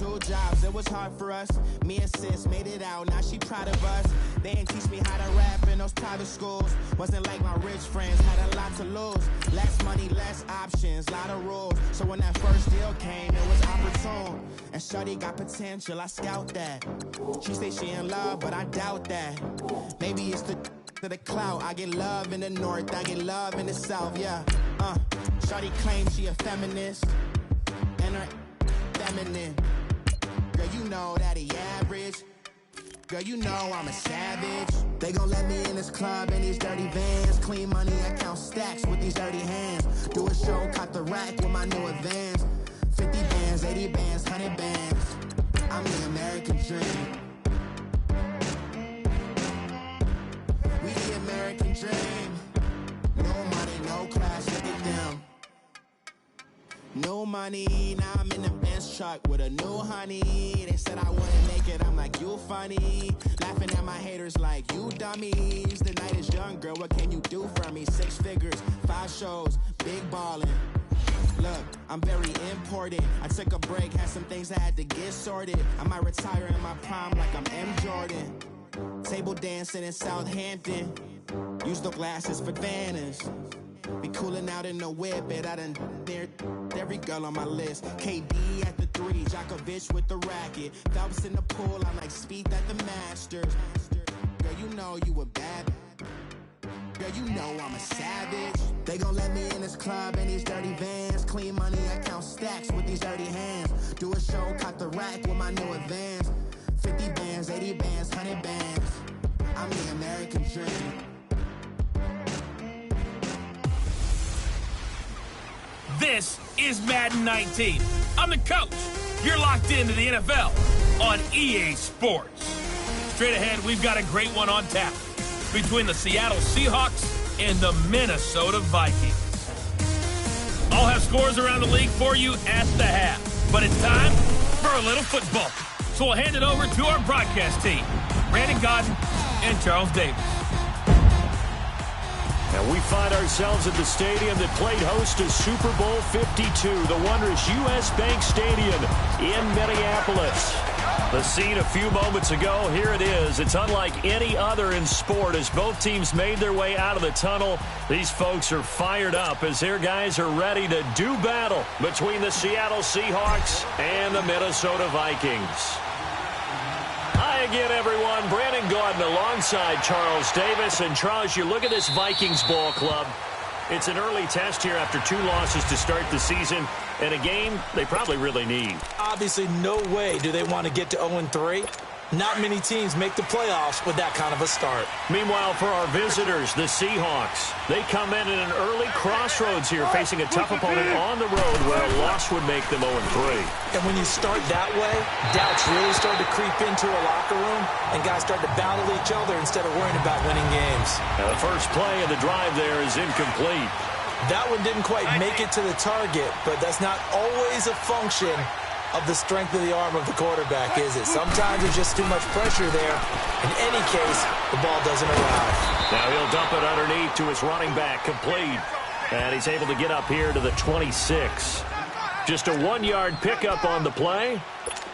2 jobs, it was hard for us. Me and sis made it out, now she proud of us. They didn't teach me how to rap in those private schools. Wasn't like my rich friends, had a lot to lose. Less money, less options, lot of rules. So when that first deal came, it was opportune. And shorty got potential, I scout that. She say she in love, but I doubt that. Maybe it's to the clout. I get love in the north, I get love in the south, yeah. Shorty claims she a feminist, and her feminine. Girl, you know that he average. Girl, you know I'm a savage. They gon' let me in this club in these dirty vans. Clean money, I count stacks with these dirty hands. Do a show, cut the rack with my new advance. 50 bands, 80 bands, 100 bands. I'm the American dream. We the American dream. No money, no class, look at them. No money, now I'm in the Benz truck with a new honey. They said I wouldn't make it, I'm like, you funny. Laughing at my haters like, you dummies. The night is young, girl, what can you do for me? 6 figures, 5 shows, big ballin'. Look, I'm very important. I took a break, had some things I had to get sorted. I might retire in my prime like I'm M. Jordan. Table dancing in Southampton. Use the glasses for banners. Be cooling out in the whip, but I done near every girl on my list. KD at the 3, Djokovic with the racket. Phelps in the pool, I'm like Speed at the Masters. Girl, you know you a bad. Girl, you know I'm a savage. They gon' let me in this club in these dirty vans. Clean money, I count stacks with these dirty hands. Do a show, cut the rack with my new advance. 50 bands, 80 bands, 100 bands. I'm the American dream. This is Madden 19. I'm the coach. You're locked into the NFL on EA Sports. Straight ahead, we've got a great one on tap between the Seattle Seahawks and the Minnesota Vikings. I'll have scores around the league for you at the half. But it's time for a little football. So we'll hand it over to our broadcast team, Brandon Godden and Charles Davis. And we find ourselves at the stadium that played host to Super Bowl 52, the wondrous U.S. Bank Stadium in Minneapolis. The scene a few moments ago, here it is. It's unlike any other in sport as both teams made their way out of the tunnel. These folks are fired up as their guys are ready to do battle between the Seattle Seahawks and the Minnesota Vikings. Hi again, everyone. Brandon Gaudin alongside Charles Davis. And Charles, you look at this Vikings ball club. It's an early test here after 2 losses to start the season, and a game they probably really need. Obviously, no way do they want to get to 0-3. Not many teams make the playoffs with that kind of a start. Meanwhile, for our visitors, the Seahawks, they come in at an early crossroads here, facing a tough opponent on the road where a loss would make them 0-3. And when you start that way, doubts really start to creep into a locker room, and guys start to battle each other instead of worrying about winning games. Now, the first play of the drive there is incomplete. That one didn't quite make it to the target, but that's not always a function of the strength of the arm of the quarterback, is it? Sometimes there's just too much pressure there. In any case, the ball doesn't arrive. Now he'll dump it underneath to his running back, complete. And he's able to get up here to the 26. Just a 1-yard pickup on the play.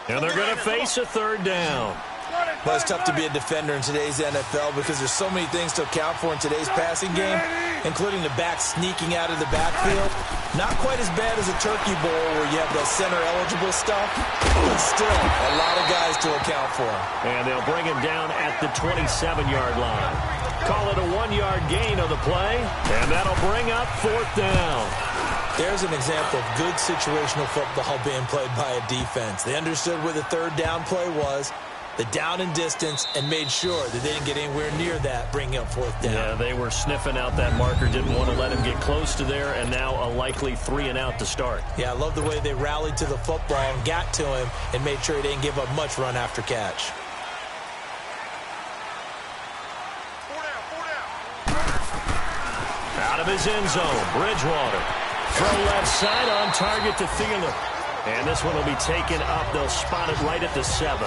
And they're going to face a 3rd down. Well, it's tough to be a defender in today's NFL because there's so many things to account for in today's passing game, including the back sneaking out of the backfield. Not quite as bad as a turkey bowl where you have that center-eligible stuff, but still a lot of guys to account for. And they'll bring him down at the 27-yard line. Call it a 1-yard gain on the play, and that'll bring up 4th down. There's an example of good situational football being played by a defense. They understood where the 3rd down play was, the down and distance, and made sure that they didn't get anywhere near that, bringing up 4th down. Yeah, they were sniffing out that marker, didn't want to let him get close to there, and now a likely 3-and-out to start. Yeah, I love the way they rallied to the football and got to him and made sure he didn't give up much run after catch. Out of his end zone, Bridgewater. Throw left side on target to Thielen. And this one will be taken up. They'll spot it right at the 7.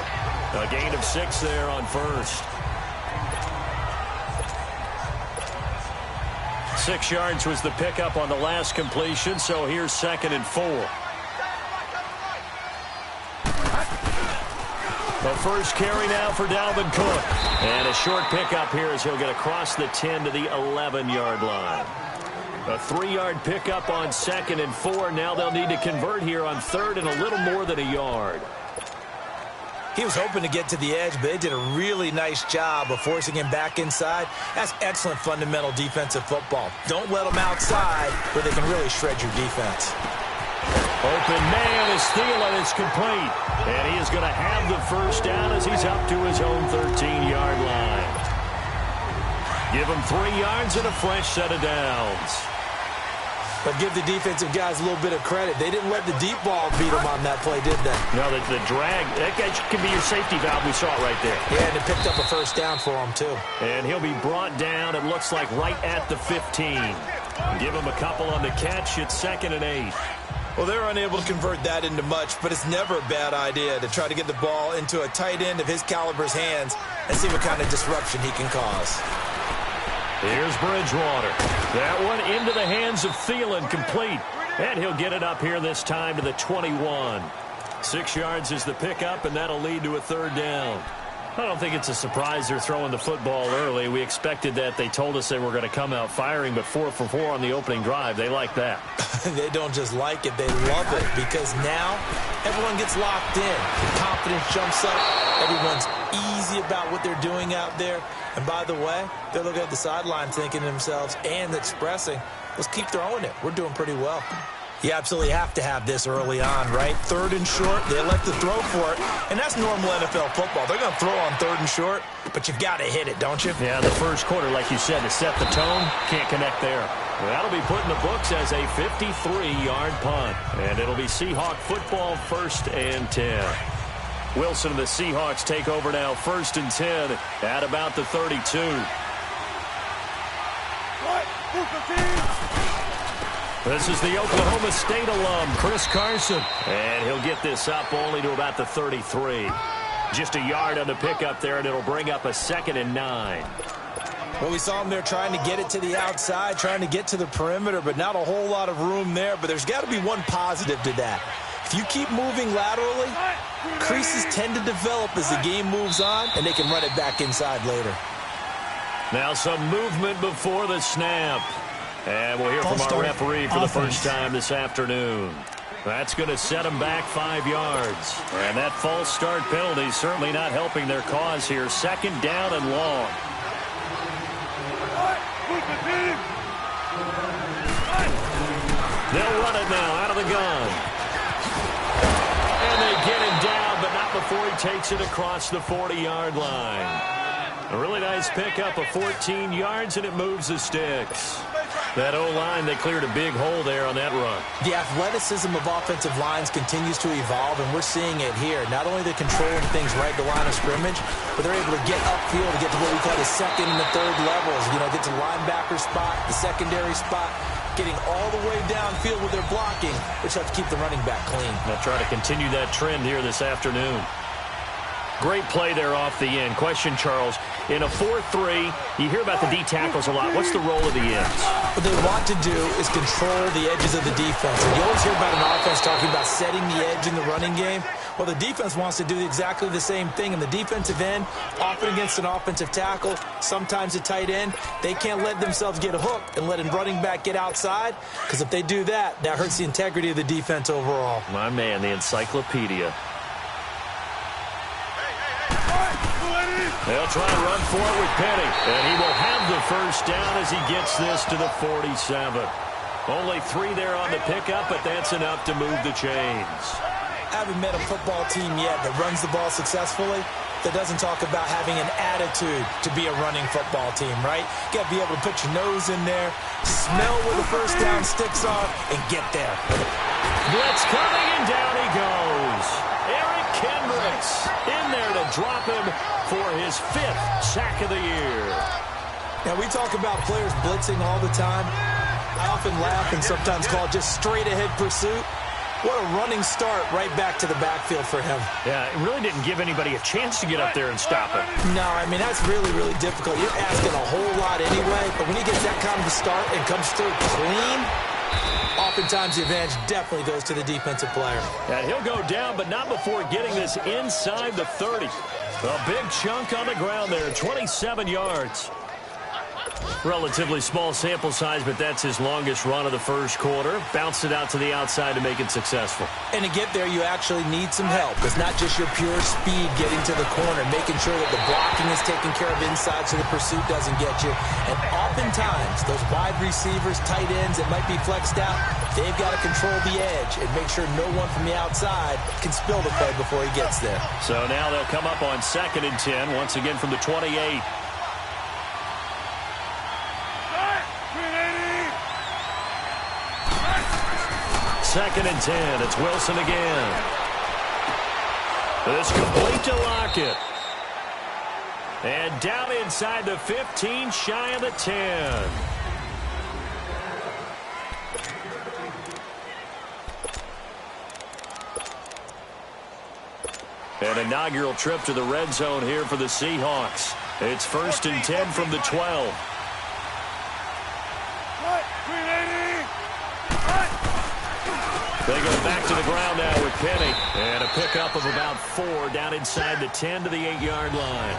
A gain of 6 there on first. 6 yards was the pickup on the last completion, so here's 2nd and 4. The first carry now for Dalvin Cook. And a short pickup here as he'll get across the 10 to the 11-yard line. A 3-yard pickup on 2nd and 4. Now they'll need to convert here on 3rd and a little more than a yard. He was hoping to get to the edge, but they did a really nice job of forcing him back inside. That's excellent fundamental defensive football. Don't let them outside where they can really shred your defense. Open man is Thielen. It's complete. And he is going to have the first down as he's up to his own 13-yard line. Give him 3 yards and a fresh set of downs. But give the defensive guys a little bit of credit. They didn't let the deep ball beat them on that play, did they? No, the drag, that can be your safety valve. We saw it right there. Yeah, and it picked up a first down for him, too. And he'll be brought down, it looks like, right at the 15. Give him a couple on the catch. It's 2nd and 8. Well, they're unable to convert that into much, but it's never a bad idea to try to get the ball into a tight end of his caliber's hands and see what kind of disruption he can cause. Here's Bridgewater. That one into the hands of Thielen, complete. And he'll get it up here this time to the 21. 6 yards is the pickup, and that'll lead to a 3rd down. I don't think it's a surprise they're throwing the football early. We expected that. They told us they were going to come out firing, but 4 for 4 on the opening drive. They like that. They don't just like it, they love it, because now everyone gets locked in. Confidence jumps up. Everyone's easy about what they're doing out there. And by the way, they're looking at the sideline thinking to themselves and expressing, let's keep throwing it. We're doing pretty well. You absolutely have to have this early on, right? 3rd and short, they elect to throw for it. And that's normal NFL football. They're going to throw on 3rd and short, but you've got to hit it, don't you? Yeah, the first quarter, like you said, to set the tone, can't connect there. Well, that'll be put in the books as a 53-yard punt. And it'll be Seahawk football, 1st and 10. Wilson and the Seahawks take over now, 1st and 10 at about the 32. This is the Oklahoma State alum, Chris Carson. And he'll get this up only to about the 33. Just a yard on the pickup there, and it'll bring up a 2nd and 9. Well, we saw him there trying to get it to the outside, trying to get to the perimeter, but not a whole lot of room there. But there's got to be one positive to that. If you keep moving laterally, creases tend to develop as the game moves on, and they can run it back inside later. Now some movement before the snap. And we'll hear from our referee for the first time this afternoon. That's going to set them back 5 yards. And that false start penalty is certainly not helping their cause here. 2nd down and long. They'll run it now out of the gun. And they get him down, but not before he takes it across the 40-yard line. A really nice pickup of 14 yards, and it moves the sticks. That O-line, they cleared a big hole there on that run. The athleticism of offensive lines continues to evolve, and we're seeing it here. Not only they're controlling things right at the line of scrimmage, but they're able to get upfield to get to what we call the 2nd and the 3rd levels. You know, get to the linebacker spot, the secondary spot, getting all the way downfield with their blocking, which helps keep the running back clean. They'll try to continue that trend here this afternoon. Great play there off the end. Question, Charles, in a 4-3, you hear about the D tackles a lot. What's the role of the ends? What they want to do is control the edges of the defense. And you always hear about an offense talking about setting the edge in the running game. Well, the defense wants to do exactly the same thing. And the defensive end, often against an offensive tackle, sometimes a tight end, they can't let themselves get hooked and let a running back get outside. Because if they do that, that hurts the integrity of the defense overall. My man, the encyclopedia. They'll try and run for it with Penny. And he will have the first down as he gets this to the 47. Only 3 there on the pickup, but that's enough to move the chains. I haven't met a football team yet that runs the ball successfully that doesn't talk about having an attitude to be a running football team, right? You got to be able to put your nose in there, smell where the first down sticks are, and get there. Blitz coming, and down he goes. Eric Kendricks in there to drop him for his 5th sack of the year. Now, we talk about players blitzing all the time. I often laugh and sometimes call it just straight-ahead pursuit. What a running start right back to the backfield for him. Yeah, it really didn't give anybody a chance to get up there and stop it. No, I mean, that's really, really difficult. You're asking a whole lot anyway, but when he gets that kind of a start and comes through clean, Oftentimes, the advantage definitely goes to the defensive player. And he'll go down, but not before getting this inside the 30. A big chunk on the ground there, 27 yards. Relatively small sample size, but that's his longest run of the first quarter. Bounced it out to the outside to make it successful. And to get there, you actually need some help. It's not just your pure speed getting to the corner, making sure that the blocking is taken care of inside so the pursuit doesn't get you. And oftentimes, those wide receivers, tight ends that might be flexed out, they've got to control the edge and make sure no one from the outside can spill the play before he gets there. So now they'll come up on 2nd and 10, once again from the 28. Second and 10. It's Wilson again. This complete to Lockett. And down inside the 15, shy of the 10. An inaugural trip to the red zone here for the Seahawks. It's 1st and 10 from the 12. They go back to the ground now with Penny. And a pickup of about 4 down inside the 10 to the 8-yard line.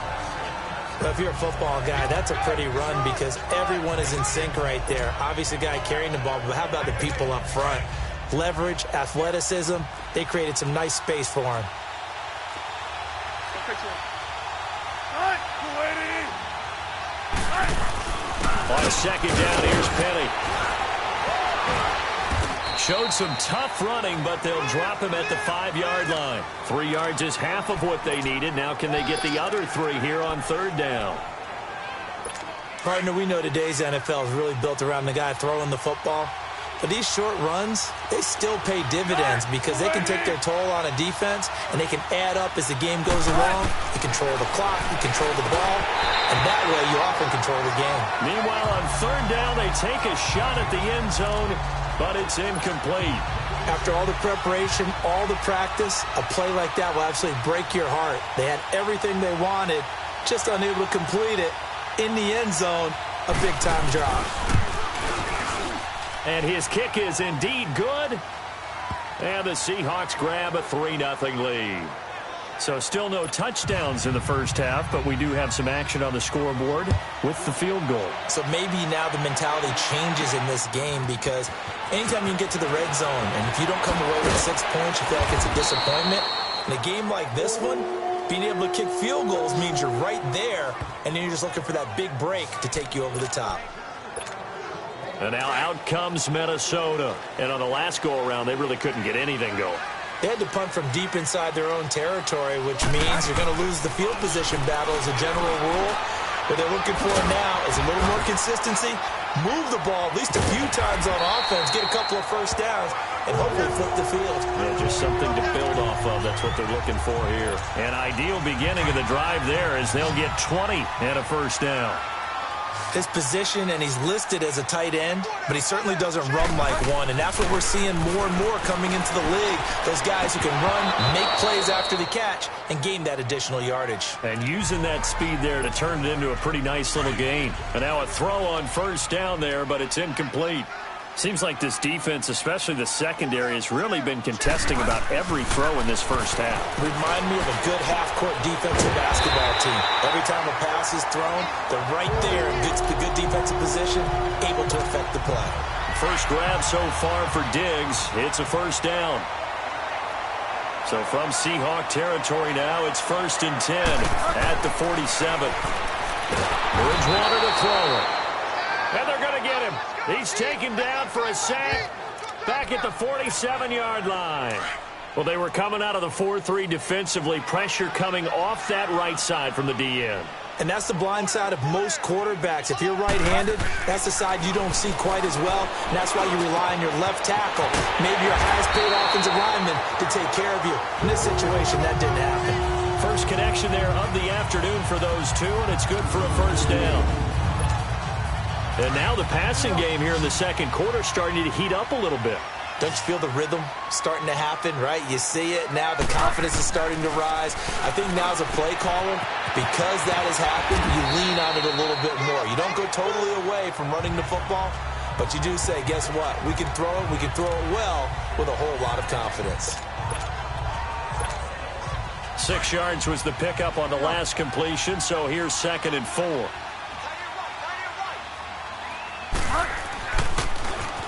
Well, if you're a football guy, that's a pretty run because everyone is in sync right there. Obviously, the guy carrying the ball, but how about the people up front? Leverage, athleticism, they created some nice space for him. On 2nd down, here's Penny. Showed some tough running, but they'll drop him at the 5-yard line. 3 yards is half of what they needed. Now can they get the other 3 here on 3rd down? Partner, we know today's NFL is really built around the guy throwing the football. But these short runs, they still pay dividends because they can take their toll on a defense, and they can add up as the game goes along. You control the clock, you control the ball, and that way you often control the game. Meanwhile, on 3rd down, they take a shot at the end zone, but it's incomplete. After all the preparation, all the practice, a play like that will absolutely break your heart. They had everything they wanted, just unable to complete it. In the end zone, a big-time drop. And his kick is indeed good. And the Seahawks grab a 3-0 lead. So still no touchdowns in the first half, but we do have some action on the scoreboard with the field goal. So maybe now the mentality changes in this game because anytime you can get to the red zone, and if you don't come away with 6 points, you feel like it's a disappointment. In a game like this one, being able to kick field goals means you're right there, and then you're just looking for that big break to take you over the top. And now out comes Minnesota. And on the last go-around, they really couldn't get anything going. They had to punt from deep inside their own territory, which means you're going to lose the field position battle as a general rule. What they're looking for now is a little more consistency, move the ball at least a few times on offense, get a couple of first downs, and hopefully flip the field. Yeah, just something to build off of. That's what they're looking for here. An ideal beginning of the drive there as they'll get 20 and a first down. His position, and he's listed as a tight end, but he certainly doesn't run like one, and that's what we're seeing more and more coming into the league. Those guys who can run, make plays after the catch, and gain that additional yardage. And using that speed there to turn it into a pretty nice little gain. And now a throw on first down there, but it's incomplete. Seems like this defense, especially the secondary, has really been contesting about every throw in this first half. Remind me of a good half-court defensive basketball team. Every time a pass is thrown, they're right there in good defensive position, able to affect the play. First grab so far for Diggs. It's a first down. So from Seahawk territory now, it's 1st and 10 at the 47. Bridgewater to throw it. And they're going to get him. He's taken down for a sack back at the 47-yard line. Well, they were coming out of the 4-3 defensively. Pressure coming off that right side from the DN. And that's the blind side of most quarterbacks. If you're right-handed, that's the side you don't see quite as well. And that's why you rely on your left tackle, maybe your highest-paid offensive lineman, to take care of you. In this situation, that didn't happen. First connection there of the afternoon for those two, and it's good for a first down. And now the passing game here in the second quarter starting to heat up a little bit. Don't you feel the rhythm starting to happen, right? You see it. Now the confidence is starting to rise. I think now as a play caller, because that has happened, you lean on it a little bit more. You don't go totally away from running the football, But you do say, guess what? We can throw it. We can throw it well with a whole lot of confidence. 6 yards was the pickup on the last completion, so here's 2nd and 4.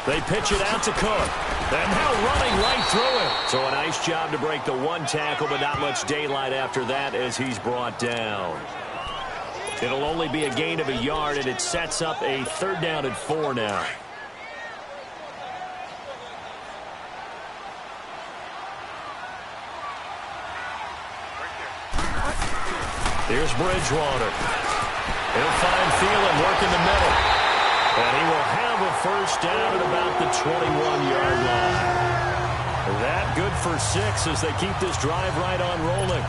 They pitch it out to Cook. And now running right through it. So a nice job to break the 1 tackle, but not much daylight after that as he's brought down. It'll only be a gain of 1 yard, and it sets up a 3rd down and 4 now. Here's Bridgewater. He'll find Thielen working the middle. And he will have a 1st down at about the 21-yard line. That good for 6 as they keep this drive right on rolling.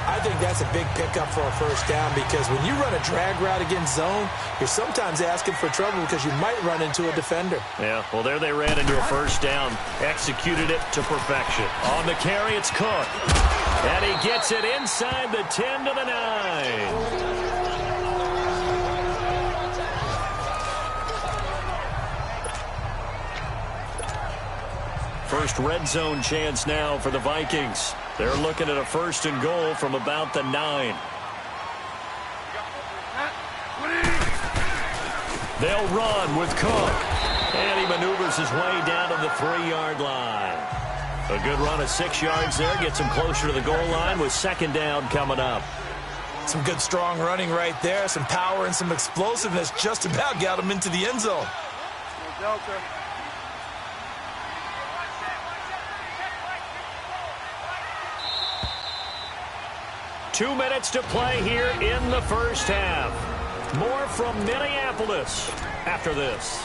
I think that's a big pickup for a 1st down because when you run a drag route against zone, you're sometimes asking for trouble because you might run into a defender. Yeah, well, there they ran into a 1st down. Executed it to perfection. On the carry, it's Cook. And he gets it inside the 10 to the 9. First red zone chance now for the Vikings. They're looking at a 1st and goal from about the 9. They'll run with Cook. And he maneuvers his way down to the 3-yard line. A good run of 6 yards there. Gets him closer to the goal line with 2nd down coming up. Some good strong running right there. Some power and some explosiveness just about got him into the end zone. Delta. 2 minutes to play here in the 1st half. More from Minneapolis after this.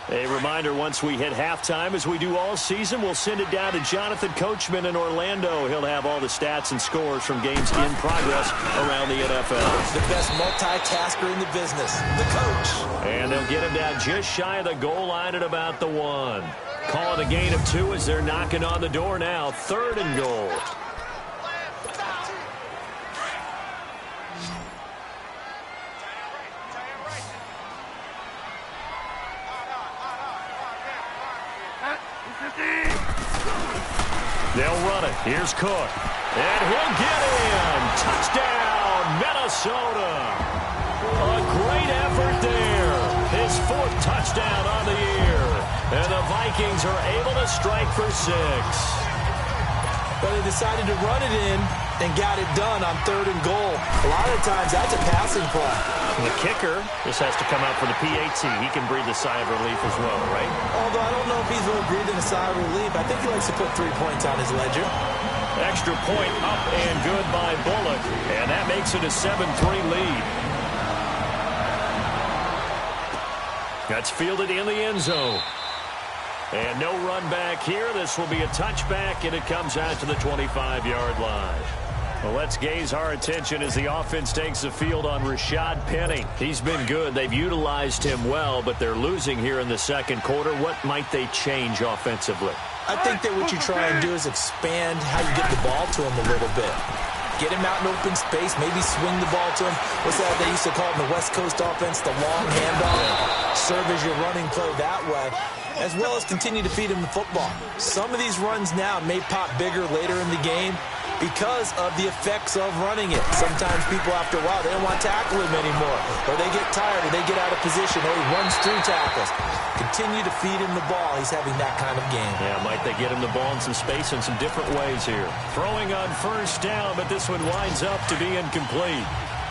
A reminder, once we hit halftime, as we do all season, we'll send it down to Jonathan Coachman in Orlando. He'll have all the stats and scores from games in progress around the NFL. The best multitasker in the business, the coach. And they'll get him down just shy of the goal line at about the 1. Call it a gain of 2 as they're knocking on the door now. 3rd and goal. They'll run it. Here's Cook. And he'll get in. Touchdown, Minnesota. A great effort there. His 4th touchdown on the year. And the Vikings are able to strike for 6. But they decided to run it in and got it done on 3rd and goal. A lot of times that's a passing play. And the kicker just has to come out for the PAT. He can breathe a sigh of relief as well, right? Although I don't know if he's really breathing a sigh of relief. I think he likes to put 3 points on his ledger. Extra point up and good by Bullock. And that makes it a 7-3 lead. That's fielded in the end zone. And no run back here. This will be a touchback, and it comes out to the 25-yard line. Well, let's gaze our attention as the offense takes the field on Rashad Penny. He's been good. They've utilized him well, but they're losing here in the 2nd quarter. What might they change offensively? I think that what you try and do is expand how you get the ball to him a little bit. Get him out in open space, maybe swing the ball to him. What's that they used to call in the West Coast offense, the long handoff? Serve as your running play that way, as well as continue to feed him the football. Some of these runs now may pop bigger later in the game because of the effects of running it. Sometimes people, after a while, they don't want to tackle him anymore, or they get tired, or they get out of position, or he runs through tackles. Continue to feed him the ball. He's having that kind of game. Yeah, might they get him the ball in some space in some different ways here. Throwing on 1st down, but this one winds up to be incomplete.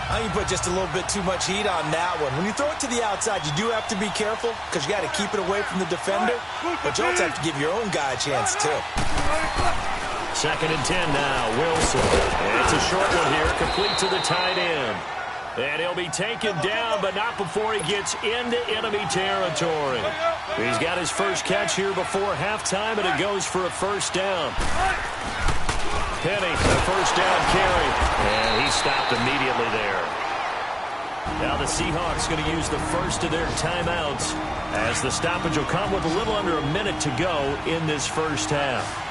I think you put just a little bit too much heat on that one. When you throw it to the outside, you do have to be careful because you got to keep it away from the defender, but you also have to give your own guy a chance, too. 2nd and 10 now, Wilson. And it's a short one here, complete to the tight end. And he'll be taken down, but not before he gets into enemy territory. He's got his first catch here before halftime, and it goes for a 1st down. Penny, the 1st down carry. And he stopped immediately there. Now the Seahawks going to use the first of their timeouts as the stoppage will come with a little under a minute to go in this 1st half.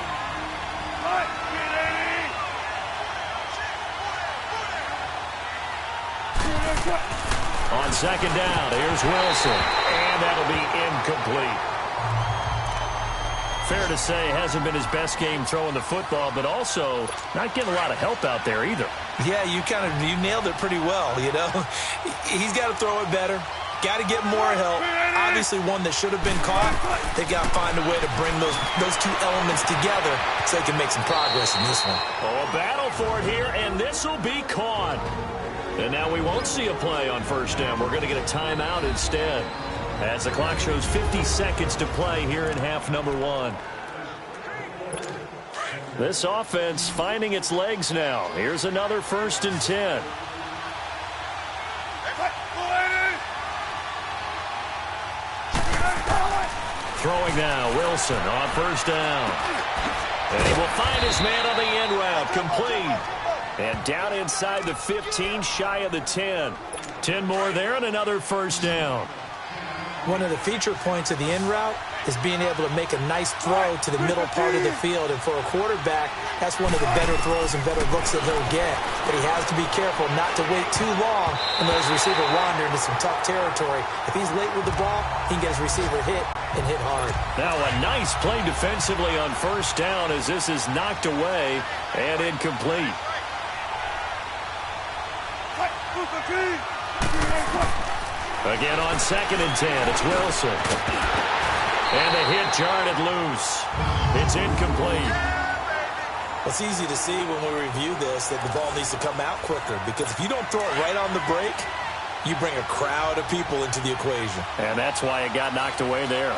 On second down, here's Wilson. And that'll be incomplete. Fair to say, hasn't been his best game throwing the football, but also not getting a lot of help out there either. Yeah, you nailed it pretty well, you know. He's got to throw it better. Got to get more help. Obviously one that should have been caught. They've got to find a way to bring those two elements together so they can make some progress in this one. Oh, a battle for it here, and this will be caught. And now we won't see a play on first down. We're going to get a timeout instead, as the clock shows 50 seconds to play here in half number 1. This offense finding its legs now. Here's another 1st and 10. Throwing now, Wilson on first down. And he will find his man on the end route, complete. And down inside the 15, shy of the 10. 10 more there and another first down. One of the feature points of the in route is being able to make a nice throw to the middle part of the field. And for a quarterback, that's one of the better throws and better looks that he'll get. But he has to be careful not to wait too long and let his receiver wander into some tough territory. If he's late with the ball, he can get his receiver hit and hit hard. Now a nice play defensively on first down as this is knocked away and incomplete. Again on 2nd and 10, it's Wilson. And the hit jarred it loose. It's incomplete. It's easy to see when we review this that the ball needs to come out quicker, because if you don't throw it right on the break, you bring a crowd of people into the equation. And that's why it got knocked away there.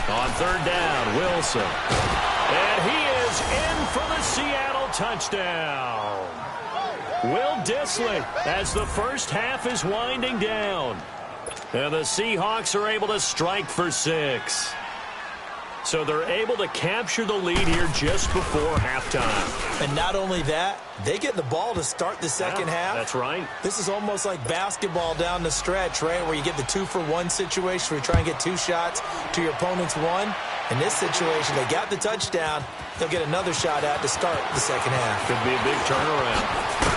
On 3rd down, Wilson. And he is in for the Seattle touchdown. Will Dissly as the first half is winding down. And the Seahawks are able to strike for 6. So they're able to capture the lead here just before halftime. And not only that, they get the ball to start the second half. That's right. This is almost like basketball down the stretch, right, where you get the 2-for-1 situation where you try and get 2 shots to your opponent's 1. In this situation, they got the touchdown. They'll get another shot out to start the second half. Could be a big turnaround.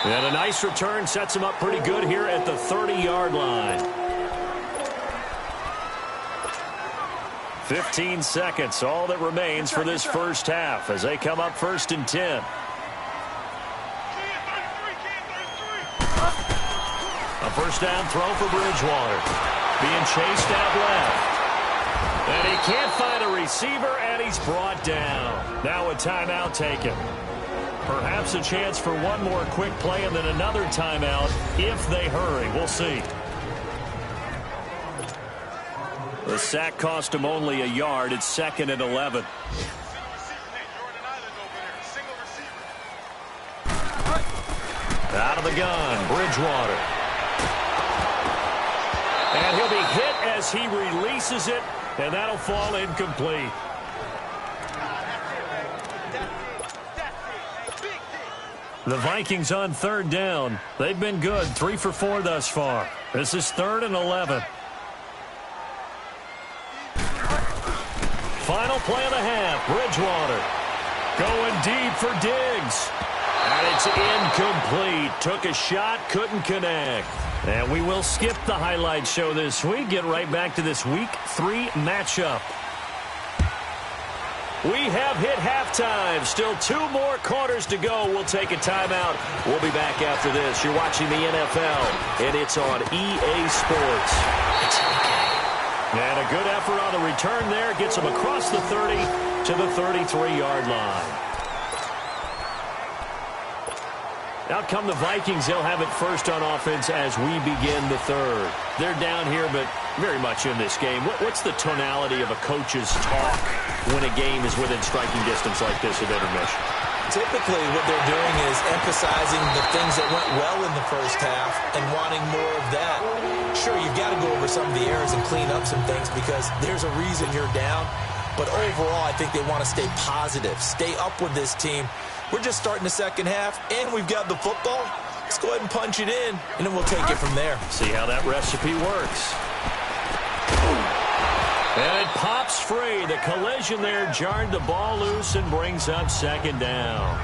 And a nice return sets him up pretty good here at the 30-yard line. 15 seconds, all that remains for this first half as they come up 1st and 10. A first down throw for Bridgewater. Being chased out left. And he can't find a receiver, and he's brought down. Now a timeout taken. Perhaps a chance for one more quick play and then another timeout if they hurry. We'll see. The sack cost him only a yard. It's 2nd and 11. Out of the gun, Bridgewater. And he'll be hit as he releases it, and that'll fall incomplete. The Vikings on 3rd down. They've been good, 3 for 4 thus far. This is 3rd and 11. Final play of the half, Bridgewater going deep for Diggs. And it's incomplete. Took a shot, couldn't connect. And we will skip the highlight show this week. Get right back to this Week 3 matchup. We have hit halftime. Still 2 more quarters to go. We'll take a timeout. We'll be back after this. You're watching the NFL, and it's on EA Sports. It's okay. And a good effort on the return there. Gets him across the 30 to the 33-yard line. Out come the Vikings. They'll have it first on offense as we begin the 3rd. They're down here, but very much in this game. What's the tonality of a coach's talk when a game is within striking distance like this at intermission? Typically, what they're doing is emphasizing the things that went well in the first half and wanting more of that. Sure, you've got to go over some of the errors and clean up some things because there's a reason you're down. But overall, I think they want to stay positive, stay up with this team. We're just starting the second half, and we've got the football. Let's go ahead and punch it in, and then we'll take it from there. See how that recipe works. And it pops free. The collision there jarred the ball loose and brings up 2nd down.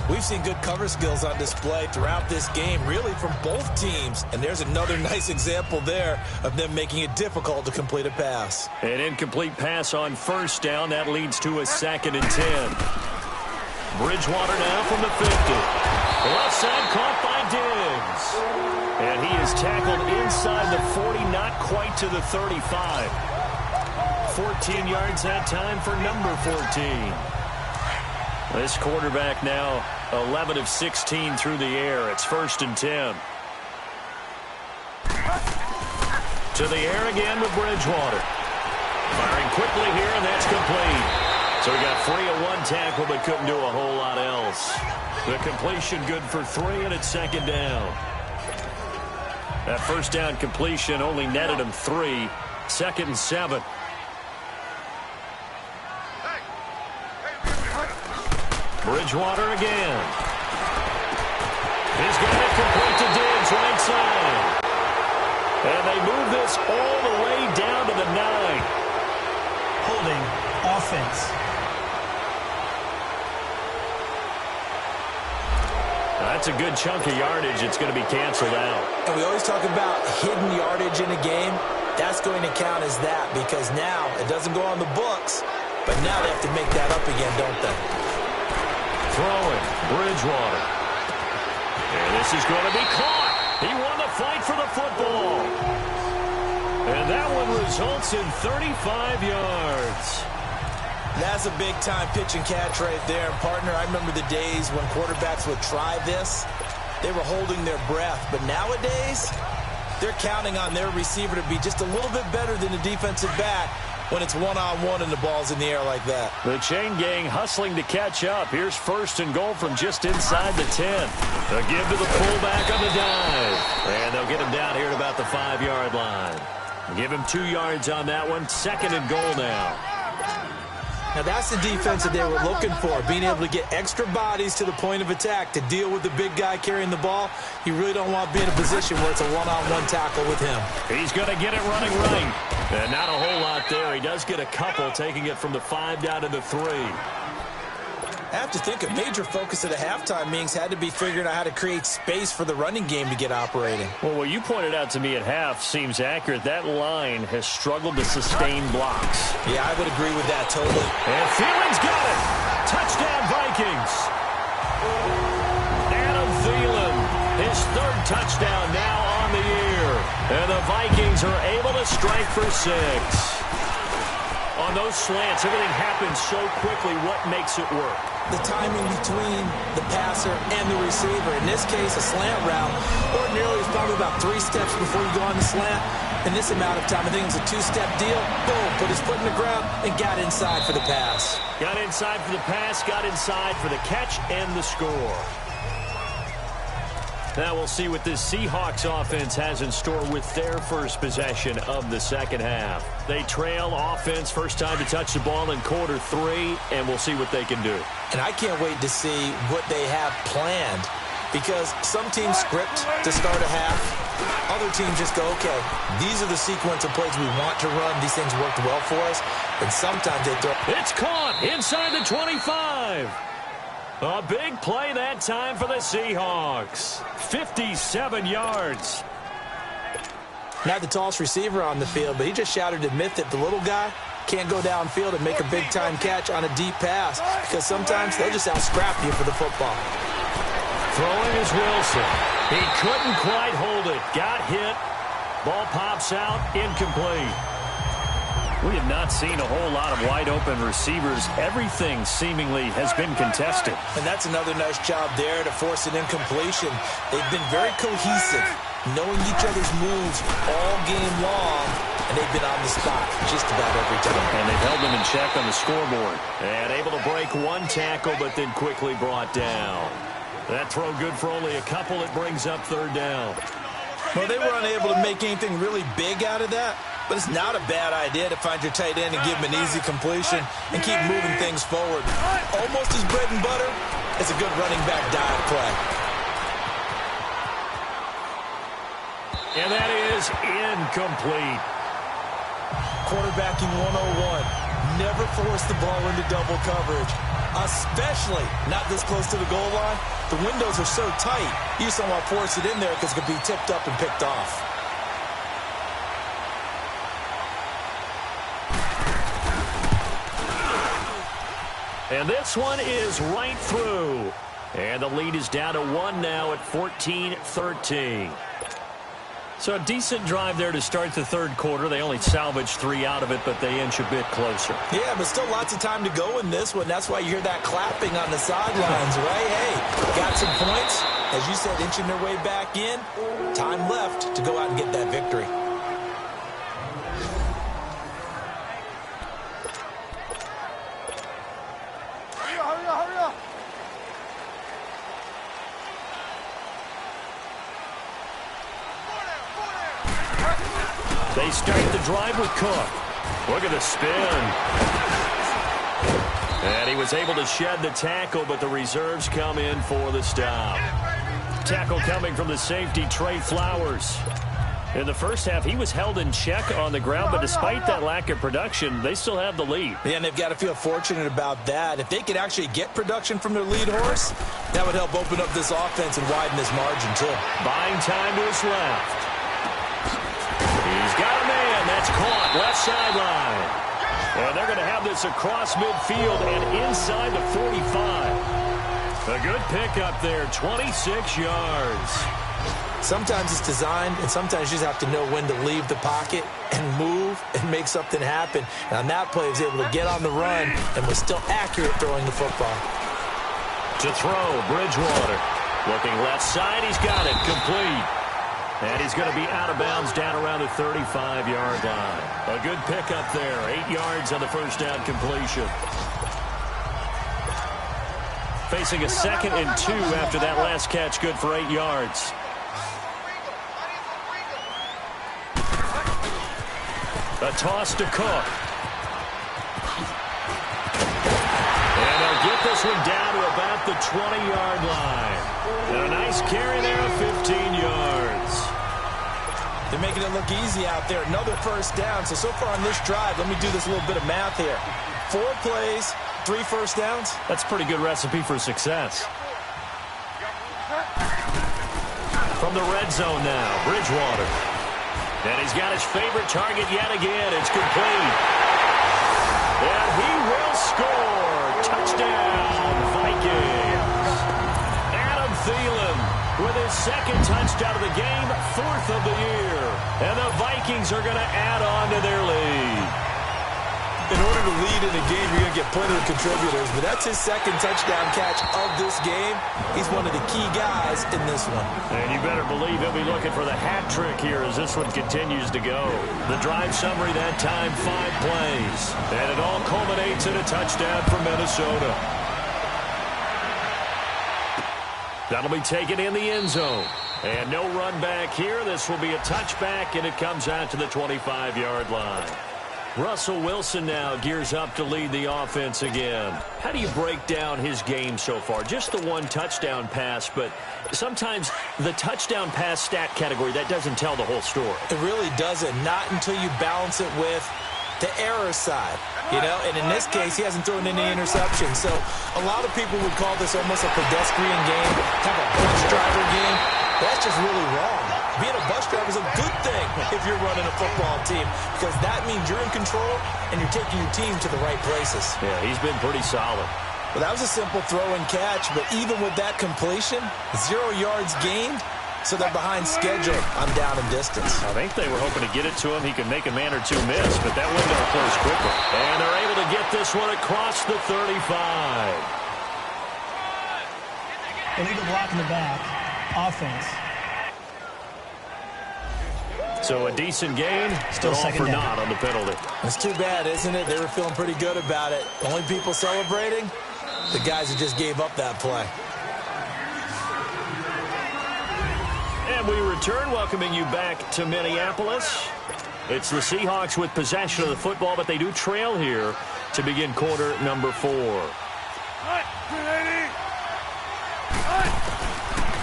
We've seen good cover skills on display throughout this game, really from both teams. And there's another nice example there of them making it difficult to complete a pass. An incomplete pass on first down. That leads to a 2nd and 10. Bridgewater now from the 50. Left side caught by Diggs. And he is tackled inside the 40, not quite to the 35. 14 yards that time for number 14. This quarterback now 11 of 16 through the air. It's 1st and 10. To the air again with Bridgewater. Firing quickly here, and that's complete. So he got free of one tackle, but couldn't do a whole lot else. The completion good for 3, and it's 2nd down. That first down completion only netted him 3. 2nd and 7. Bridgewater again. He's got it complete to Diggs, right side. And they move this all the way down to the 9. Holding offense. That's a good chunk of yardage. It's going to be canceled out. And we always talk about hidden yardage in a game. That's going to count as that because now it doesn't go on the books, but now they have to make that up again, don't they? Throwing, Bridgewater. And this is going to be caught. He won the fight for the football. And that one results in 35 yards. That's a big-time pitch and catch right there. And, partner, I remember the days when quarterbacks would try this. They were holding their breath. But nowadays, they're counting on their receiver to be just a little bit better than the defensive back when it's one-on-one and the ball's in the air like that. The chain gang hustling to catch up. Here's 1st and goal from just inside the 10. A give to the fullback on the dive. And they'll get him down here at about the 5-yard line. Give him 2 yards on that one. 2nd and goal now. Now that's the defense that they were looking for, being able to get extra bodies to the point of attack to deal with the big guy carrying the ball. You really don't want to be in a position where it's a one-on-one tackle with him. He's going to get it running right. And not a whole lot there. He does get a couple, taking it from the 5 down to the 3. I have to think a major focus at a halftime meetings had to be figuring out how to create space for the running game to get operating. Well, what you pointed out to me at half seems accurate. That line has struggled to sustain blocks. Yeah, I would agree with that totally. And Thielen's got it. Touchdown, Vikings. Adam Thielen, his 3rd touchdown now on the year. And the Vikings are able to strike for 6. On those slants, everything happens so quickly. What makes it work? The timing between the passer and the receiver. In this case, a slant route. Ordinarily, it's probably about 3 steps before you go on the slant. In this amount of time, I think it was a 2-step deal. Boom, put his foot in the ground and got inside for the pass. Got inside for the pass, got inside for the catch and the score. Now we'll see what this Seahawks offense has in store with their first possession of the 2nd half. They trail offense, first time to touch the ball in quarter 3, and we'll see what they can do. And I can't wait to see what they have planned because some teams script to start a half. Other teams just go, okay, these are the sequence of plays we want to run. These things worked well for us. And sometimes they throw. It's caught inside the 25. A big play that time for the Seahawks. 57 yards. Not the tallest receiver on the field, but he just shouted to admit that the little guy can't go downfield and make a big-time catch on a deep pass because sometimes they'll just out-scrap you for the football. Throwing is Wilson. He couldn't quite hold it. Got hit. Ball pops out. Incomplete. We have not seen a whole lot of wide-open receivers. Everything seemingly has been contested. And that's another nice job there to force an incompletion. They've been very cohesive, knowing each other's moves all game long, and they've been on the spot just about every time. And they've held them in check on the scoreboard. And able to break one tackle, but then quickly brought down. That throw good for only a couple. It brings up 3rd down. Well, they were unable to make anything really big out of that. But it's not a bad idea to find your tight end and give him an easy completion and keep moving things forward. Almost as bread and butter as a good running back dive play. And that is incomplete. Quarterbacking 101. Never force the ball into double coverage, especially not this close to the goal line. The windows are so tight, you just don't want to force it in there because it could be tipped up and picked off. And this one is right through. And the lead is down to 1 now at 14-13. So a decent drive there to start the third quarter. They only salvaged 3 out of it, but they inch a bit closer. Yeah, but still lots of time to go in this one. That's why you hear that clapping on the sidelines, right? Hey, got some points. As you said, inching their way back in. Time left to go out and get that victory. They start the drive with Cook. Look at the spin. And he was able to shed the tackle, but the reserves come in for the stop. Tackle coming from the safety, Trey Flowers. In the first half, he was held in check on the ground, but despite that lack of production, they still have the lead. Yeah, and they've got to feel fortunate about that. If they could actually get production from their lead horse, that would help open up this offense and widen this margin, too. Buying time to his left. He's got a man. That's caught. Left sideline. And they're going to have this across midfield and inside the 45. A good pickup there. 26 yards. Sometimes it's designed, and sometimes you just have to know when to leave the pocket and move and make something happen. And on that play, he was able to get on the run and was still accurate throwing the football. To throw, Bridgewater. Looking left side. He's got it. Complete. And he's going to be out of bounds down around the 35-yard line. A good pickup there. 8 yards on the first down completion. Facing a 2nd and 2 after that last catch. Good for 8 yards. A toss to Cook. And they'll get this one down to about the 20-yard line. And a nice carry there of 15 yards. They're making it look easy out there. Another first down. So far on this drive, let me do this little bit of math here. 4 plays, 3 first downs. That's a pretty good recipe for success. From the red zone now, Bridgewater. And he's got his favorite target yet again. It's complete. And he will score. Touchdown, Vikings. Adam Thielen with his 2nd touchdown of the game, 4th of the year. And the Vikings are going to add on to their lead. In order to lead in a game, you're going to get plenty of contributors, but that's his 2nd touchdown catch of this game. He's one of the key guys in this one. And you better believe he'll be looking for the hat trick here as this one continues to go. The drive summary that time, 5 plays. And it all culminates in a touchdown for Minnesota. That'll be taken in the end zone. And no run back here. This will be a touchback, and it comes out to the 25-yard line. Russell Wilson now gears up to lead the offense again. How do you break down his game so far? Just the 1 touchdown pass, but sometimes the touchdown pass stat category, that doesn't tell the whole story. It really doesn't. Not until you balance it with the error side. You know, and in this case, he hasn't thrown any interceptions. So a lot of people would call this almost a pedestrian game, kind of a bus driver game. That's just really wrong. Being a bus driver is a good thing if you're running a football team, because that means you're in control and you're taking your team to the right places. Yeah, he's been pretty solid. Well, that was a simple throw and catch, but even with that completion, 0 yards gained, so they're behind schedule on down and distance. I think they were hoping to get it to him. He could make a man or 2 miss, but that window closed quickly. And they're able to get this one across the 35. Illegal block in the back. Offense. So a decent gain, Still all second for down. naught on the penalty. It's too bad, isn't it? They were feeling pretty good about it. Only people celebrating, the guys who just gave up that play. And we return, welcoming you back to Minneapolis. It's the Seahawks with possession of the football, but they do trail here to begin quarter number 4.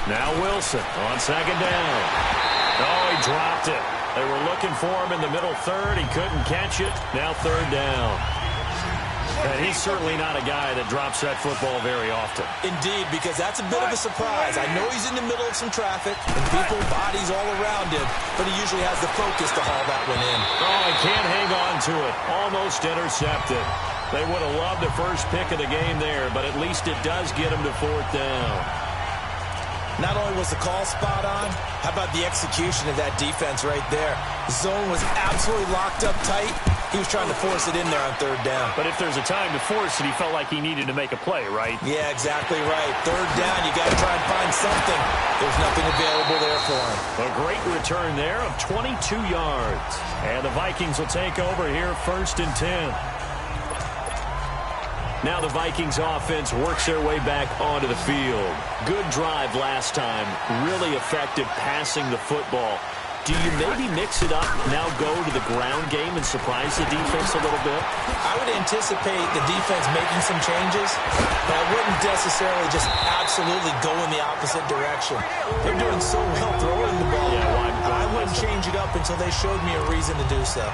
Now Wilson on 2nd down. Oh, he dropped it. They were looking for him in the middle third. He couldn't catch it. Now third down. And he's certainly not a guy that drops that football very often. Indeed, because that's a bit of a surprise. I know he's in the middle of some traffic and people, bodies all around him, but he usually has the focus to haul that one in. Oh, he can't hang on to it. Almost intercepted. They would have loved the first pick of the game there, but at least it does get him to fourth down. Not only was the call spot on, how about the execution of that defense right there? The zone was absolutely locked up tight. He was trying to force it in there on third down. But if there's a time to force it, he felt like he needed to make a play, right? Yeah, exactly right. Third down, you got to try and find something. There's nothing available there for him. A great return there of 22 yards. And the Vikings will take over here, 1st and 10. Now the Vikings offense works their way back onto the field. Good drive last time. Really effective passing the football. Do you maybe mix it up, now go to the ground game and surprise the defense a little bit? I would anticipate the defense making some changes, but I wouldn't necessarily just absolutely go in the opposite direction. They're doing so well throwing the ball. Yeah, I wouldn't change it up until they showed me a reason to do so.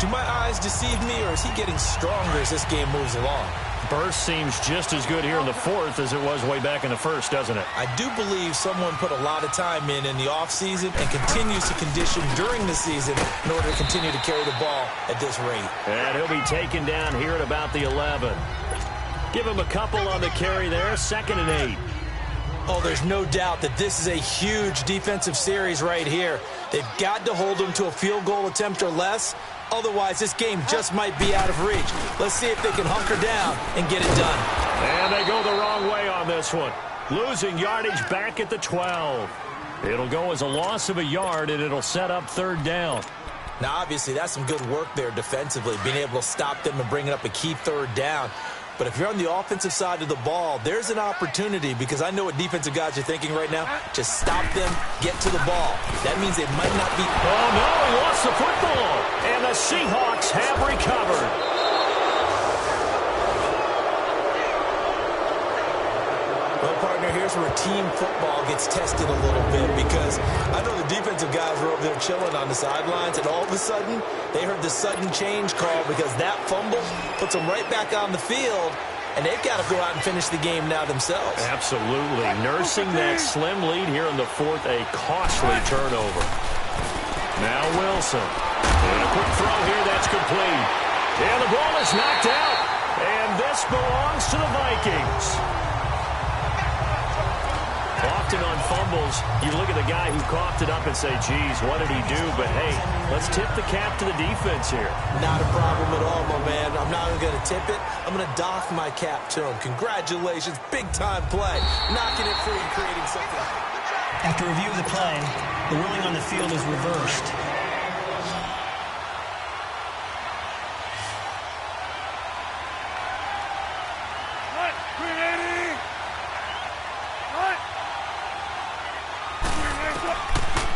Do my eyes deceive me, or is he getting stronger as this game moves along? Burst seems just as good here in the fourth as it was way back in the first, doesn't it? I do believe someone put a lot of time in the offseason and continues to condition during the season in order to continue to carry the ball at this rate. And he'll be taken down here at about the 11. Give him a couple on the carry there, 2nd and 8. Oh, there's no doubt that this is a huge defensive series right here. They've got to hold them to a field goal attempt or less. Otherwise, this game just might be out of reach. Let's see if they can hunker down and get it done. And they go the wrong way on this one. Losing yardage back at the 12. It'll go as a loss of a yard, and it'll set up third down. Now, obviously, that's some good work there defensively, being able to stop them and bring up a key third down. But if you're on the offensive side of the ball, there's an opportunity, because I know what defensive guys are thinking right now. Just stop them, get to the ball. That means they might not be... Oh, no, he lost the football. And the Seahawks have recovered. Well, partner, here's where team football gets tested a little bit, because I know the defensive guys were over there chilling on the sidelines, and all of a sudden, they heard the sudden change call because that fumble puts them right back on the field, and they've got to go out and finish the game now themselves. Absolutely. Nursing that slim lead here in the fourth, a costly turnover. Now Wilson. And a quick throw here, that's complete. And the ball is knocked out. And this belongs to the Vikings. Often on fumbles, you look at the guy who coughed it up and say, geez, what did he do? But, hey, let's tip the cap to the defense here. Not a problem at all, my man. I'm not even going to tip it. I'm going to doff my cap to him. Congratulations. Big-time play. Knocking it free and creating something. After review of the play, the ruling on the field is reversed.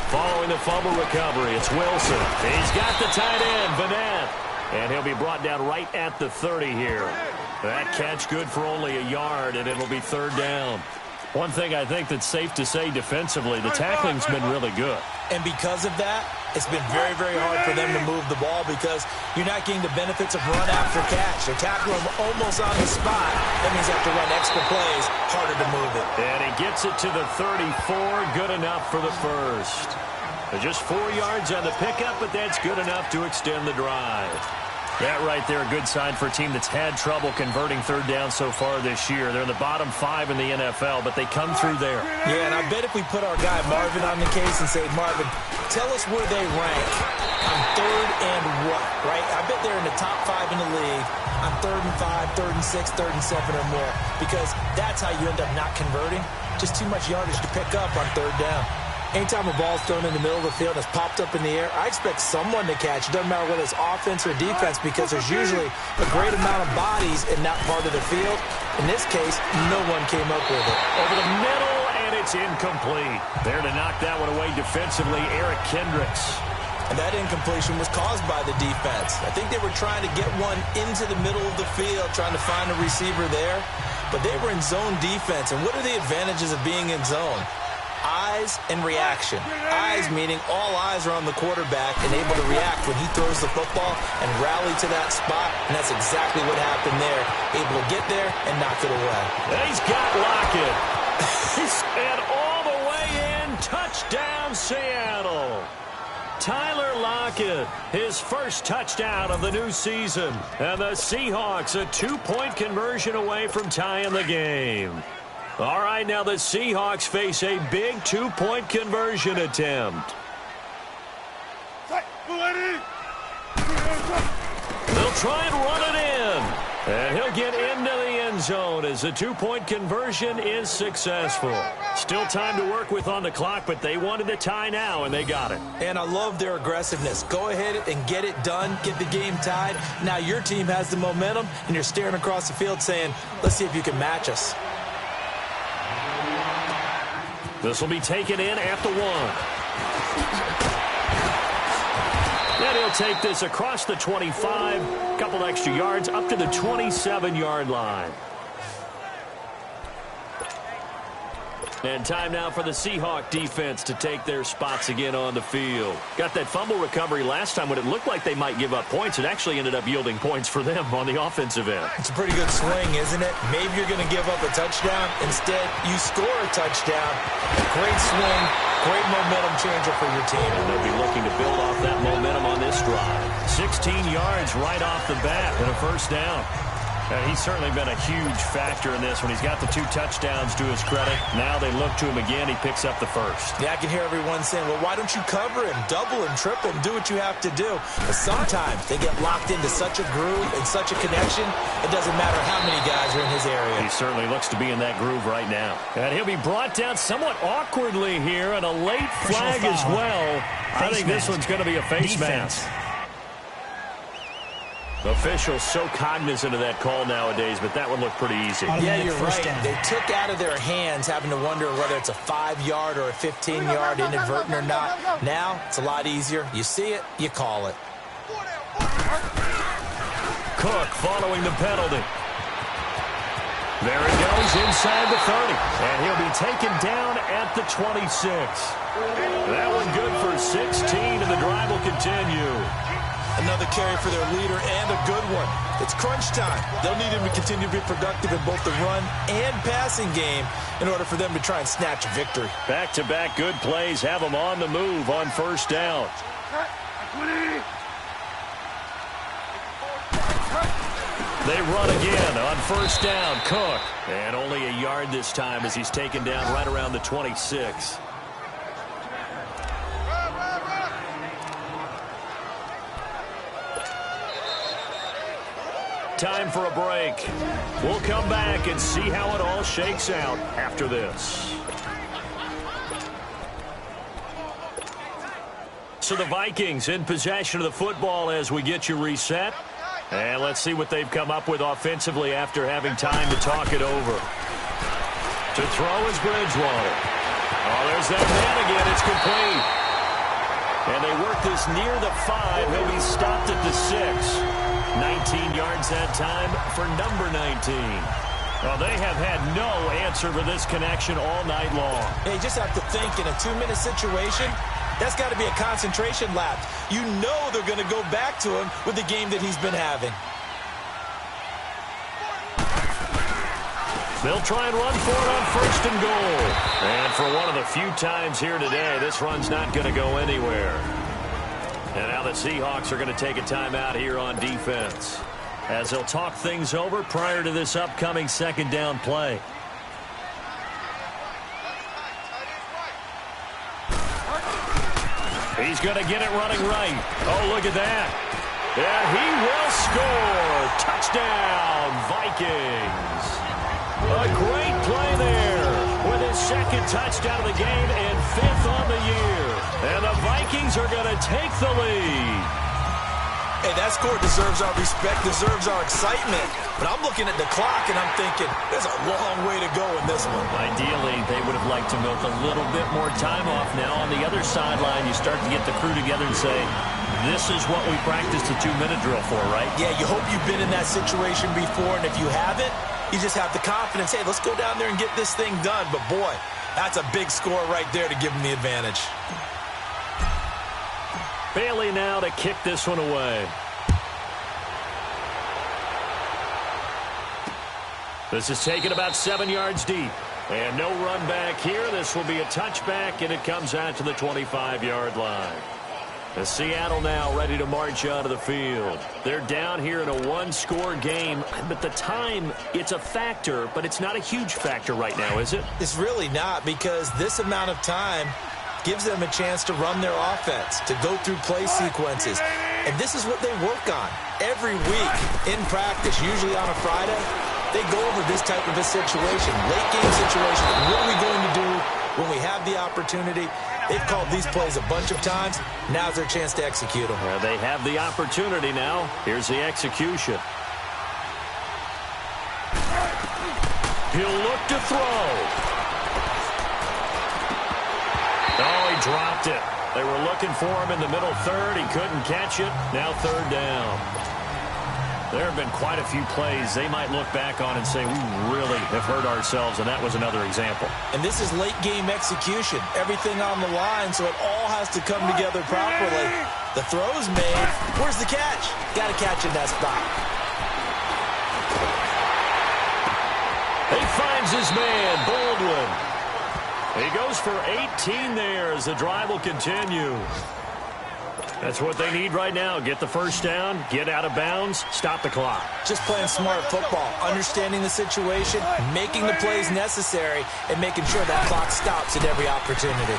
Following the fumble recovery, it's Wilson. He's got the tight end, Vanette. And he'll be brought down right at the 30 here. That catch good for only a yard, and it'll be third down. One thing I think that's safe to say defensively, the tackling's been really good. And because of that, it's been very, very hard for them to move the ball, because you're not getting the benefits of run after catch. They're tackling them almost on the spot. That means they have to run extra plays, harder to move it. And he gets it to the 34, good enough for the first. Just 4 yards on the pickup, but that's good enough to extend the drive. That right there, a good sign for a team that's had trouble converting third down so far this year. They're in the bottom 5 in the NFL, but they come through there. Yeah, and I bet if we put our guy Marvin on the case and say, Marvin, tell us where they rank on third and what, right? I bet they're in the top 5 in the league on 3rd and 5, 3rd and 6, 3rd and 7 or more, because that's how you end up not converting. Just too much yardage to pick up on third down. Anytime a ball's thrown in the middle of the field and it's popped up in the air, I expect someone to catch. It doesn't matter whether it's offense or defense, because there's usually a great amount of bodies in that part of the field. In this case, no one came up with it. Over the middle, and it's incomplete. There to knock that one away defensively, Eric Kendricks. And that incompletion was caused by the defense. I think they were trying to get one into the middle of the field, trying to find a receiver there. But they were in zone defense. And what are the advantages of being in zone? eyes and reaction. Eyes meaning all eyes are on the quarterback and able to react when he throws the football and rally to that spot, and that's exactly what happened there. Able to get there and knock it away. He's got Lockett. And all the way in, touchdown Seattle. Tyler Lockett, his first touchdown of the new season. And the Seahawks a 2-point conversion away from tying the game. All right, now the Seahawks face a big 2-point conversion attempt. They'll try and run it in. And he'll get into the end zone as the 2-point conversion is successful. Still time to work with on the clock, but they wanted to tie now, and they got it. And I love their aggressiveness. Go ahead and get it done, get the game tied. Now your team has the momentum, and you're staring across the field saying, let's see if you can match us. This will be taken in at the 1. Then he'll take this across the 25, a couple extra yards, up to the 27-yard line. And time now for the Seahawk defense to take their spots again on the field. Got that fumble recovery last time when it looked like they might give up points. It actually ended up yielding points for them on the offensive end. It's a pretty good swing, isn't it? Maybe you're going to give up a touchdown. Instead, you score a touchdown. Great swing, great momentum changer for your team. And they'll be looking to build off that momentum on this drive. 16 yards right off the bat and a first down. He's certainly been a huge factor in this when he's got the 2 touchdowns to his credit. Now they look to him again. He picks up the first. Yeah, I can hear everyone saying, well, why don't you cover him, double him, triple him, do what you have to do. But sometimes they get locked into such a groove and such a connection, it doesn't matter how many guys are in his area. He certainly looks to be in that groove right now. And he'll be brought down somewhat awkwardly here, and a late flag as well. I think this one's going to be a face mask. Officials so cognizant of that call nowadays, but that one looked pretty easy. Yeah, you're right. They took out of their hands having to wonder whether it's a 5-yard or a 15-yard inadvertent or not. Now, it's a lot easier. You see it, you call it. Cook following the penalty. There it goes inside the 30. And he'll be taken down at the 26. That one good for 16, and the drive will continue. Another carry for their leader and a good one. It's crunch time. They'll need him to continue to be productive in both the run and passing game in order for them to try and snatch a victory. Back-to-back good plays have them on the move on first down. They run again on first down. Cook. And only a yard this time as he's taken down right around the 26. Time for a break. We'll come back and see how it all shakes out after this. So the Vikings in possession of the football as we get you reset. And let's see what they've come up with offensively after having time to talk it over. To throw is Bridgewater. Oh, there's that man again. It's complete. And they work this near the 5. He'll be stopped at the 6. 19 yards that time for number 19. Well, they have had no answer for this connection all night long. Hey, you just have to think in a 2-minute situation, that's got to be a concentration lapse. You know they're going to go back to him with the game that he's been having. They'll try and run for it on first and goal. And for one of the few times here today, this run's not going to go anywhere. And now the Seahawks are going to take a timeout here on defense as they'll talk things over prior to this upcoming second down play. He's going to get it running right. Oh, look at that. And he will score. Touchdown, Vikings. A great play there with his second touchdown of the game and 5th on the year. And the Vikings are going to take the lead. Hey, that score deserves our respect, deserves our excitement. But I'm looking at the clock, and I'm thinking, there's a long way to go in this one. Ideally, they would have liked to milk a little bit more time off. Now, on the other sideline, you start to get the crew together and say, this is what we practiced the 2-minute drill for, right? Yeah, you hope you've been in that situation before, and if you haven't, you just have the confidence, hey, let's go down there and get this thing done. But, boy, That's a big score right there to give them the advantage. Bailey now to kick this one away. This is taken about 7 yards deep. And no run back here. This will be a touchback, and it comes out to the 25-yard line. As Seattle now ready to march onto the field. They're down here in a one-score game, but the time, it's a factor, but it's not a huge factor right now, is it? It's really not, because this amount of time gives them a chance to run their offense, to go through play sequences. And this is what they work on every week in practice, usually on a Friday. They go over this type of a situation, late game situation. What are we going to do when we have the opportunity? They've called these plays a bunch of times. Now's their chance to execute them. Well, they have the opportunity now. Here's the execution. He'll look to throw. Oh, he dropped it. They were looking for him in the middle third. He couldn't catch it. Now third down. There have been quite a few plays they might look back on and say, we really have hurt ourselves, and that was another example. And this is late-game execution. Everything on the line, so it all has to come together properly. The throw's made. Where's the catch? Got to catch in that spot. He finds his man, Baldwin. He goes for 18 there as the drive will continue. That's what they need right now. Get the first down, get out of bounds, stop the clock. Just playing smart football, understanding the situation, making the plays necessary, and making sure that clock stops at every opportunity.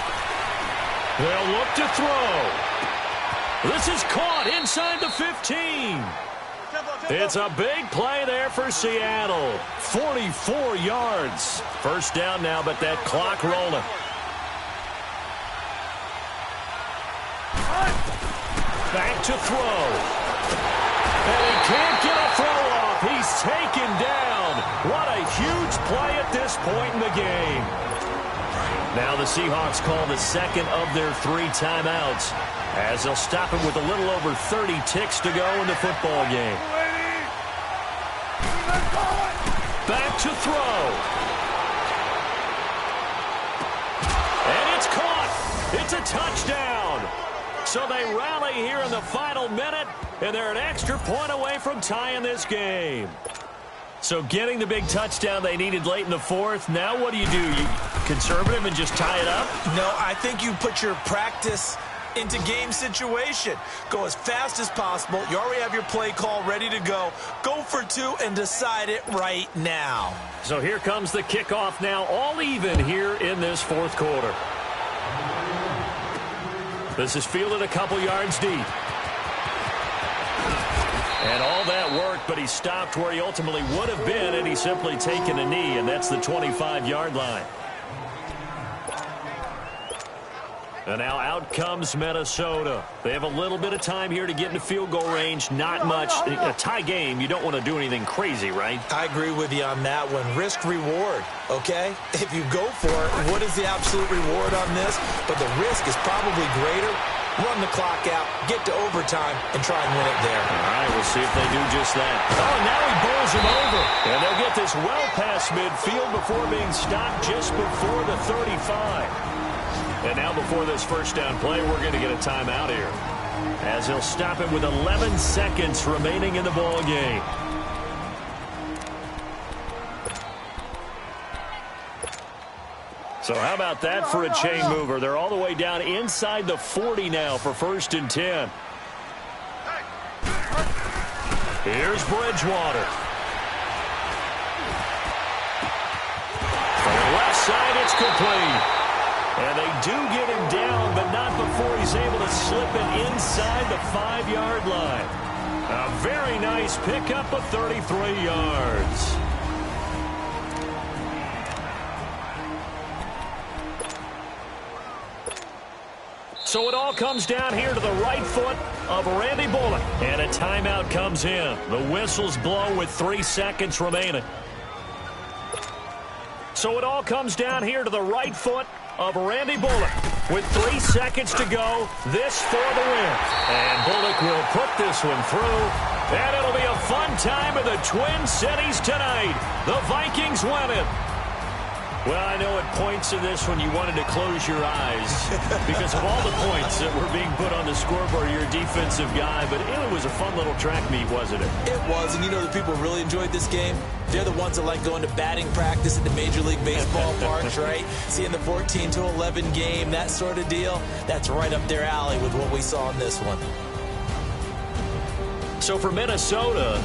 They'll look to throw. This is caught inside the 15. It's a big play there for Seattle. 44 yards. First down now, but that clock rolling. Back to throw. And he can't get a throw off. He's taken down. What a huge play at this point in the game. Now the Seahawks call the second of their 3 timeouts as they'll stop him with a little over 30 ticks to go in the football game. Back to throw. And it's caught. It's a touchdown. So they rally here in the final minute, and they're an extra point away from tying this game. So getting the big touchdown they needed late in the fourth. Now what do? You conservative and just tie it up? No, I think you put your practice into game situation. Go as fast as possible. You already have your play call ready to go. Go for 2 and decide it right now. So here comes the kickoff now, all even here in this fourth quarter. This is fielded a couple yards deep. And all that worked, but he stopped where he ultimately would have been, and he's simply taken a knee, and that's the 25-yard line. And now out comes Minnesota. They have a little bit of time here to get into field goal range. Not much. A tie game, you don't want to do anything crazy, right? I agree with you on that one. Risk reward, okay? If you go for it, what is the absolute reward on this? But the risk is probably greater. Run the clock out, get to overtime, and try and win it there. All right, we'll see if they do just that. Oh, now he bowls him over. And they'll get this well past midfield before being stopped just before the 35. And now before this first down play, we're going to get a timeout here, as he'll stop it with 11 seconds remaining in the ball game. So how about that for a chain mover? They're all the way down inside the 40 now for 1st and 10. Here's Bridgewater. From the left side, it's complete. And they do get him down, but not before he's able to slip it inside the 5-yard line. A very nice pickup of 33 yards. So it all comes down here to the right foot of Randy Bullock. And a timeout comes in. The whistles blow with 3 seconds remaining. So it all comes down here to the right foot of Randy Bullock with 3 seconds to go. This for the win. And Bullock will put this one through. And it'll be a fun time in the Twin Cities tonight. The Vikings win it. Well, I know at points in this one you wanted to close your eyes because of all the points that were being put on the scoreboard. You're a defensive guy, but it was a fun little track meet, wasn't it? It was, and you know the people who really enjoyed this game? They're the ones that like going to batting practice at the Major League Baseball parks, right? Seeing the 14-11 game, that sort of deal. That's right up their alley with what we saw in this one. So for Minnesota,